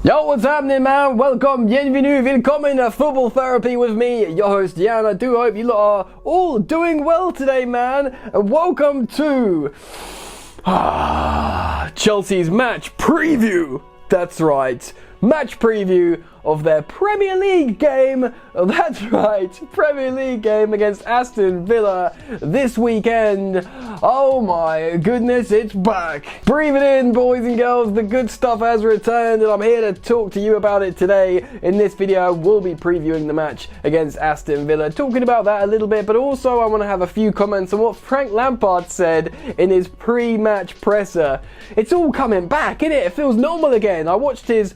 Yo, what's happening, man? Welcome, bienvenue, willkommen to Football Therapy with me, your host, Jan. I do hope you lot are all doing well today, man. And welcome to Chelsea's match preview. That's right, match preview of their Premier League game. That's right, Premier League game against Aston Villa this weekend. Oh my goodness, it's back. Breathe it in, boys and girls, the good stuff has returned, and I'm here to talk to you about it today. In this video, we'll be previewing the match against Aston Villa, talking about that a little bit, but also I want to have a few comments on what Frank Lampard said in his pre-match presser. It's all coming back, innit? It feels normal again. I watched his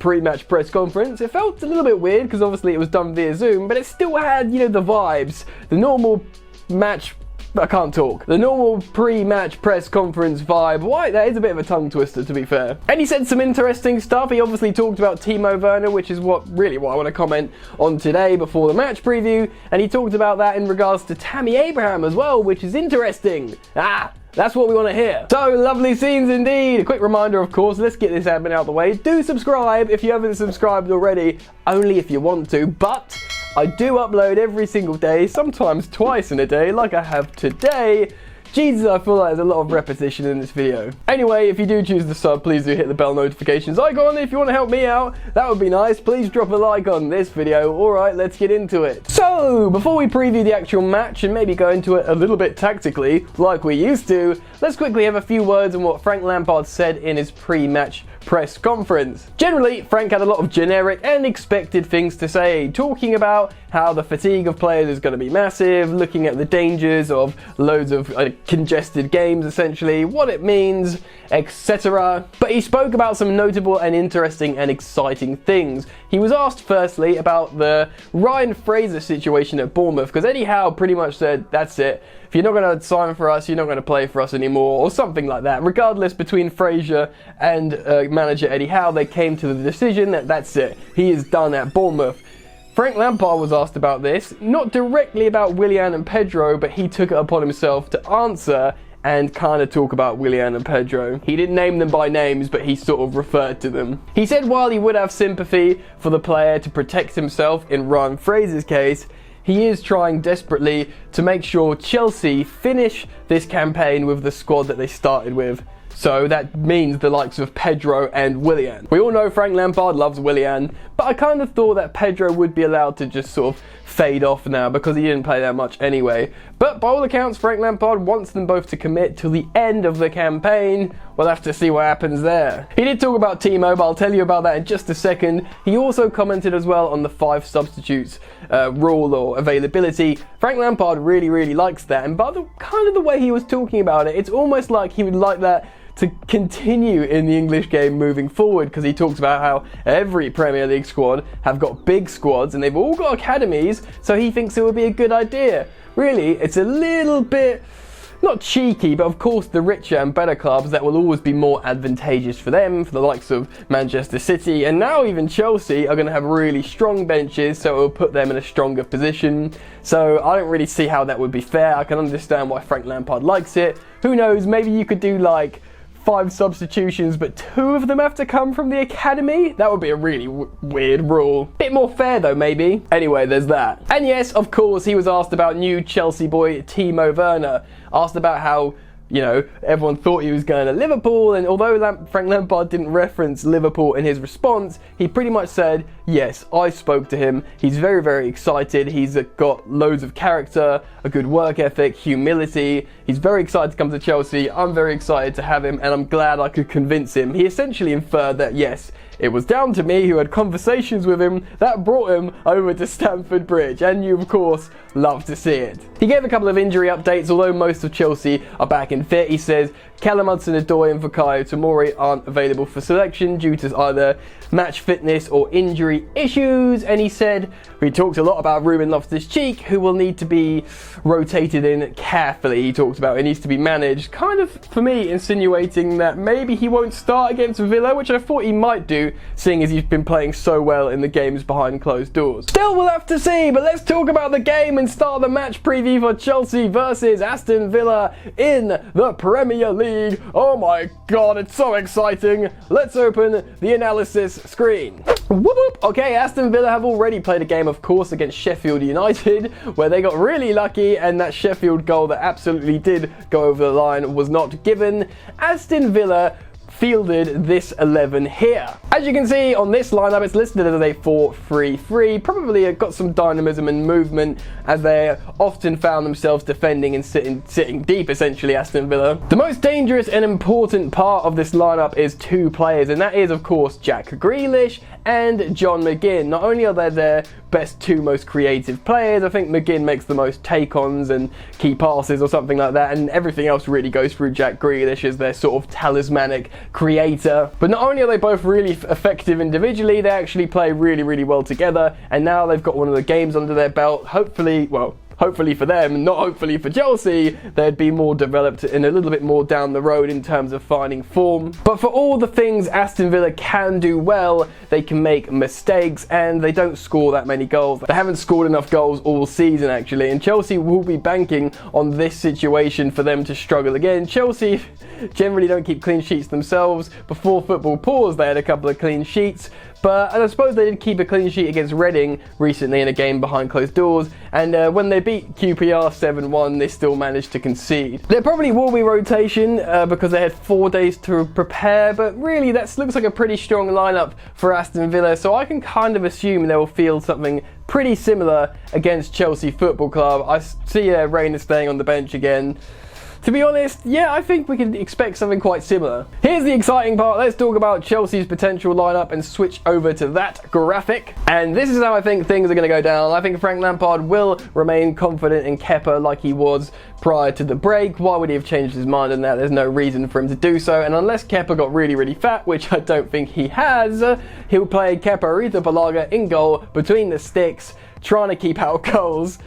pre-match press conference. It felt a little bit weird because obviously it was done via Zoom, but it still had, you know, the vibes, the normal match. I can't talk. The normal pre-match press conference vibe. Why? That is a bit of a tongue twister, to be fair. And he said some interesting stuff. He obviously talked about Timo Werner, which is what I want to comment on today before the match preview. And he talked about that in regards to Tammy Abraham as well, which is interesting. That's what we want to hear. So, lovely scenes indeed. A quick reminder, of course, let's get this admin out of the way. Do subscribe if you haven't subscribed already, only if you want to, but I do upload every single day, sometimes twice in a day, like I have today. Jesus, I feel like there's a lot of repetition in this video. Anyway, if you do choose to sub, please do hit the bell notifications icon. If you want to help me out, that would be nice. Please drop a like on this video. Alright, let's get into it. So, before we preview the actual match and maybe go into it a little bit tactically, like we used to, let's quickly have a few words on what Frank Lampard said in his pre-match press conference. Generally, Frank had a lot of generic and expected things to say, talking about how the fatigue of players is going to be massive, looking at the dangers of loads of congested games, essentially, what it means, etc. But he spoke about some notable and interesting and exciting things. He was asked firstly about the Ryan Fraser situation at Bournemouth, because Eddie Howe pretty much said, that's it. If you're not going to sign for us, you're not going to play for us anymore, or something like that. Regardless, between Fraser and manager Eddie Howe, they came to the decision that that's it. He is done at Bournemouth. Frank Lampard was asked about this, not directly about Willian and Pedro, but he took it upon himself to answer and kind of talk about Willian and Pedro. He didn't name them by names, but he sort of referred to them. He said while he would have sympathy for the player to protect himself in Ryan Fraser's case, he is trying desperately to make sure Chelsea finish this campaign with the squad that they started with. So that means the likes of Pedro and Willian. We all know Frank Lampard loves Willian, but I kind of thought that Pedro would be allowed to just sort of fade off now because he didn't play that much anyway. But by all accounts, Frank Lampard wants them both to commit till the end of the campaign. We'll have to see what happens there. He did talk about Timo, but I'll tell you about that in just a second. He also commented as well on the 5 substitutes rule or availability. Frank Lampard really likes that, and by the kind of the way he was talking about it, it's almost like he would like that to continue in the English game moving forward, because he talks about how every Premier League squad have got big squads and they've all got academies, so he thinks it would be a good idea. Really, it's a little bit, not cheeky, but of course the richer and better clubs, that will always be more advantageous for them, for the likes of Manchester City, and now even Chelsea are going to have really strong benches, so it will put them in a stronger position. So I don't really see how that would be fair. I can understand why Frank Lampard likes it. Who knows, maybe you could do like 5 substitutions, but 2 of them have to come from the academy? That would be a really weird rule. Bit more fair though, maybe. Anyway, there's that. And yes, of course, he was asked about new Chelsea boy Timo Werner. Asked about how, you know, everyone thought he was going to Liverpool, and although Frank Lampard didn't reference Liverpool in his response, he pretty much said, yes, I spoke to him. He's very excited. He's got loads of character, a good work ethic, humility. He's very excited to come to Chelsea. I'm very excited to have him, and I'm glad I could convince him. He essentially inferred that, yes, it was down to me, who had conversations with him, that brought him over to Stamford Bridge, and you, of course, love to see it. He gave a couple of injury updates. Although most of Chelsea are back in fit, he says Callum, Hudson-Odoi and Fikayo Tomori aren't available for selection due to either match fitness or injury issues, and he said, he talked a lot about Ruben Loftus-Cheek, who will need to be rotated in carefully. He talked about it needs to be managed, kind of, for me, insinuating that maybe he won't start against Villa, which I thought he might do, seeing as he's been playing so well in the games behind closed doors. Still, we'll have to see, but let's talk about the game and start the match preview for Chelsea versus Aston Villa in the Premier League. Oh my god, it's so exciting. Let's open the analysis screen. Whoop whoop. Okay, Aston Villa have already played a game, of course, against Sheffield United, where they got really lucky and that Sheffield goal that absolutely did go over the line was not given. Aston Villa fielded this 11 here. As you can see on this lineup, it's listed as a 4-3-3. Probably got some dynamism and movement, as they often found themselves defending and sitting deep, essentially, Aston Villa. The most dangerous and important part of this lineup is two players, and that is, of course, Jack Grealish and John McGinn. Not only are they their best two most creative players, I think McGinn makes the most take-ons and key passes or something like that, and everything else really goes through Jack Grealish as their sort of talismanic creator. But not only are they both really effective individually, they actually play really, really well together, and now they've got one of the games under their belt. Hopefully for them, not hopefully for Chelsea, they'd be more developed and a little bit more down the road in terms of finding form. But for all the things Aston Villa can do well, they can make mistakes and they don't score that many goals. They haven't scored enough goals all season, actually, and Chelsea will be banking on this situation for them to struggle again. Chelsea generally don't keep clean sheets themselves. Before football pause, they had a couple of clean sheets, but I suppose they did keep a clean sheet against Reading recently in a game behind closed doors, and when they beat QPR 7-1, they still managed to concede. There probably will be rotation because they had 4 days to prepare, but really that looks like a pretty strong lineup for Aston Villa, so I can kind of assume they will field something pretty similar against Chelsea Football Club. I see Werner staying on the bench again. To be honest, yeah, I think we can expect something quite similar. Here's the exciting part. Let's talk about Chelsea's potential lineup and switch over to that graphic. And this is how I think things are going to go down. I think Frank Lampard will remain confident in Kepa like he was prior to the break. Why would he have changed his mind on that? There's no reason for him to do so. And unless Kepa got really, really fat, which I don't think he has, he'll play Kepa Arrizabalaga in goal between the sticks, trying to keep out goals.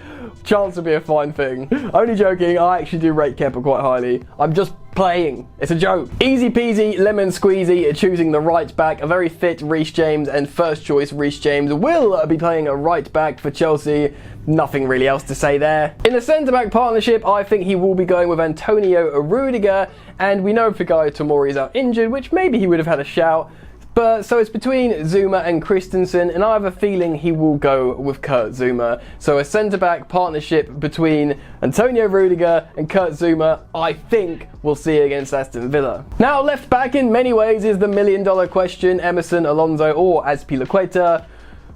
Chance will be a fine thing. Only joking, I actually do rate Kepa quite highly. I'm just playing. It's a joke. Easy peasy, lemon squeezy, choosing the right back. A very fit Reece James, and first choice Reece James will be playing a right back for Chelsea. Nothing really else to say there. In the centre-back partnership, I think he will be going with Antonio Rudiger, and we know Fikayo Tomori is out injured, which maybe he would have had a shout. But so it's between Zuma and Christensen, and I have a feeling he will go with Kurt Zuma. So a centre-back partnership between Antonio Rudiger and Kurt Zuma, I think we'll see against Aston Villa. Now, left back in many ways is the million-dollar question: Emerson, Alonso, or Azpilicueta.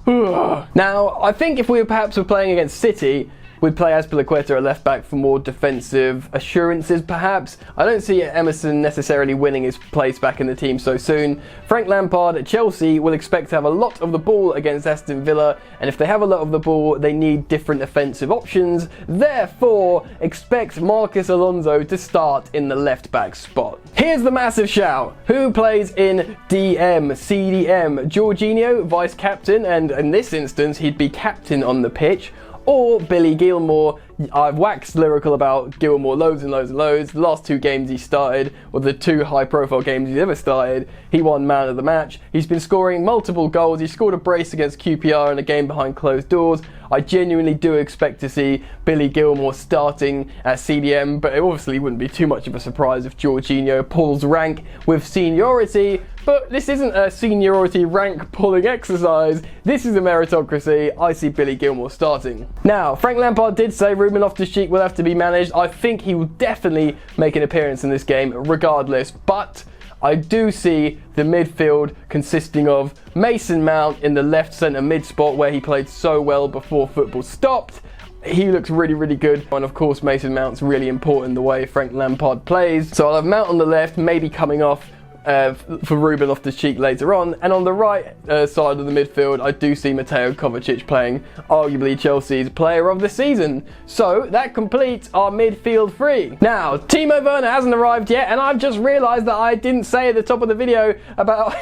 Now, I think if we perhaps were playing against City, we'd play Azpilicueta at left back for more defensive assurances, perhaps. I don't see Emerson necessarily winning his place back in the team so soon. Frank Lampard at Chelsea will expect to have a lot of the ball against Aston Villa, and if they have a lot of the ball, they need different offensive options. Therefore, expect Marcus Alonso to start in the left back spot. Here's the massive shout. Who plays in DM, CDM? Jorginho, vice captain, and in this instance, he'd be captain on the pitch, or Billy Gilmour. I've waxed lyrical about Gilmour loads and loads and loads. The last 2 games he started, or the 2 high-profile games he's ever started, he won man of the match. He's been scoring multiple goals. He scored a brace against QPR in a game behind closed doors. I genuinely do expect to see Billy Gilmour starting at CDM, but it obviously wouldn't be too much of a surprise if Jorginho pulls rank with seniority. But this isn't a seniority rank pulling exercise. This is a meritocracy. I see Billy Gilmour starting. Now, Frank Lampard did say Ruben Loftus-Cheek will have to be managed. I think he will definitely make an appearance in this game regardless, but I do see the midfield consisting of Mason Mount in the left centre mid spot where he played so well before football stopped. He looks really, really good. And of course, Mason Mount's really important the way Frank Lampard plays. So I'll have Mount on the left, maybe coming off for Ruben Loftus-Cheek later on, and on the right side of the midfield I do see Mateo Kovacic playing, arguably Chelsea's player of the season. So that completes our midfield three. Now, Timo Werner hasn't arrived yet, and I've just realised that I didn't say at the top of the video about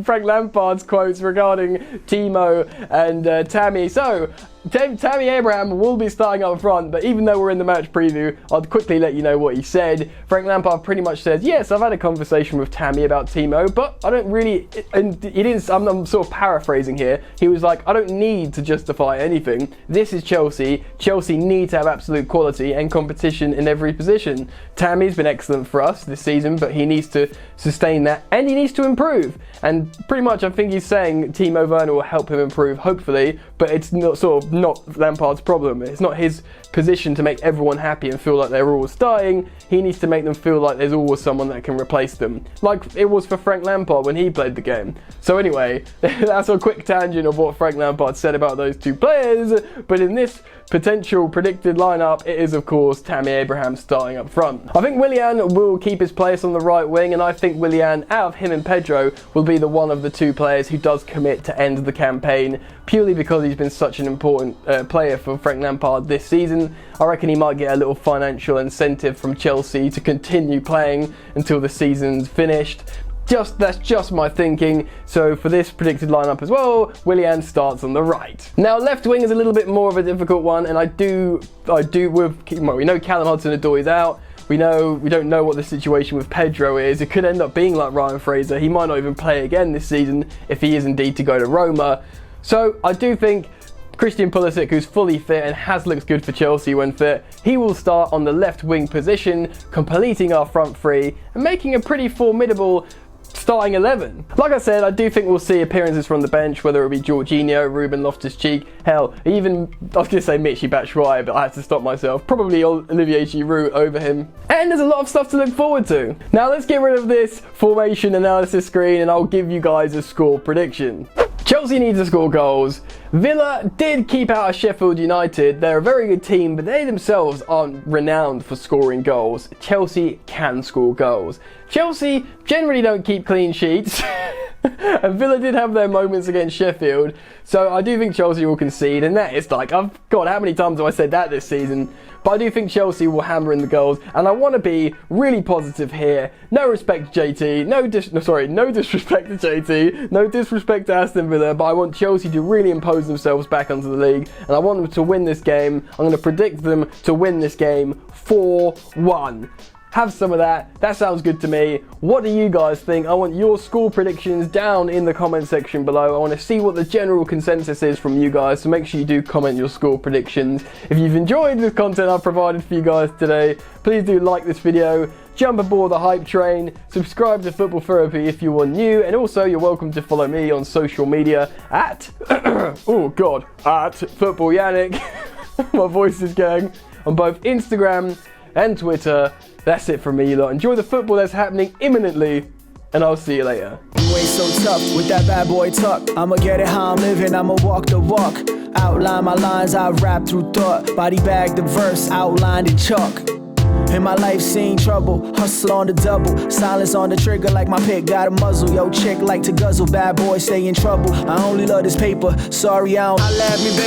Frank Lampard's quotes regarding Timo and Tammy. So Tammy Abraham will be starting up front, but even though we're in the match preview, I'll quickly let you know what he said. Frank Lampard pretty much said, yes, I've had a conversation with Tammy about Timo, but I don't really, and he didn't, I'm sort of paraphrasing here. He was like, I don't need to justify anything. This is Chelsea. Chelsea need to have absolute quality and competition in every position. Tammy's been excellent for us this season, but he needs to sustain that and he needs to improve. And pretty much I think he's saying Timo Werner will help him improve, hopefully, but it's not Lampard's problem. It's not his position to make everyone happy and feel like they're all starting. He needs to make them feel like there's always someone that can replace them, like it was for Frank Lampard when he played the game. So anyway, that's a quick tangent of what Frank Lampard said about those two players, but in this potential predicted lineup, it is of course Tammy Abraham starting up front. I think Willian will keep his place on the right wing, and I think Willian, out of him and Pedro, will be the one of the two players who does commit to end the campaign, purely because he's been such an important player for Frank Lampard this season. I reckon he might get a little financial incentive from Chelsea to continue playing until the season's finished. That's just my thinking. So for this predicted lineup as well, Willian starts on the right. Now left wing is a little bit more of a difficult one, and we know Callum Hudson-Odoi is out. We don't know what the situation with Pedro is. It could end up being like Ryan Fraser. He might not even play again this season if he is indeed to go to Roma. So I do think Christian Pulisic, who's fully fit and has looked good for Chelsea when fit, he will start on the left wing position, completing our front three and making a pretty formidable starting 11. Like I said, I do think we'll see appearances from the bench, whether it be Jorginho, Ruben Loftus-Cheek, hell, even, I was going to say Michy Batshuayi, but I had to stop myself. Probably Olivier Giroud over him. And there's a lot of stuff to look forward to. Now let's get rid of this formation analysis screen and I'll give you guys a score prediction. Chelsea needs to score goals. Villa did keep out of Sheffield United. They're a very good team, but they themselves aren't renowned for scoring goals. Chelsea can score goals. Chelsea generally don't keep clean sheets. And Villa did have their moments against Sheffield. So I do think Chelsea will concede. And that is like, God, how many times have I said that this season? But I do think Chelsea will hammer in the goals. And I want to be really positive here. No respect to JT. No disrespect to JT. No disrespect to Aston Villa. But I want Chelsea to really impose themselves back onto the league. And I want them to win this game. I'm going to predict them to win this game 4-1. Have some of that. That sounds good to me. What do you guys think? I want your score predictions down in the comment section below. I want to see what the general consensus is from you guys, so make sure you do comment your score predictions. If you've enjoyed the content I've provided for you guys today, please do like this video, jump aboard the hype train, subscribe to Football Therapy if you are new, and also you're welcome to follow me on social media at Football Yannick. My voice is going on both Instagram and Twitter. That's it from me, you lot. Enjoy the football that's happening imminently, and I'll see you later. You ain't so tough with that bad boy talk. I'ma get it how I'm living, I'ma walk the walk. Outline my lines, I rap through thought. Body bag the verse, outlined in chalk. In my life seen trouble, hustle on the double. Silence on the trigger like my pick got a muzzle. Yo chick like to guzzle, bad boy stay in trouble. I only love this paper, sorry I don't. I laugh me baby.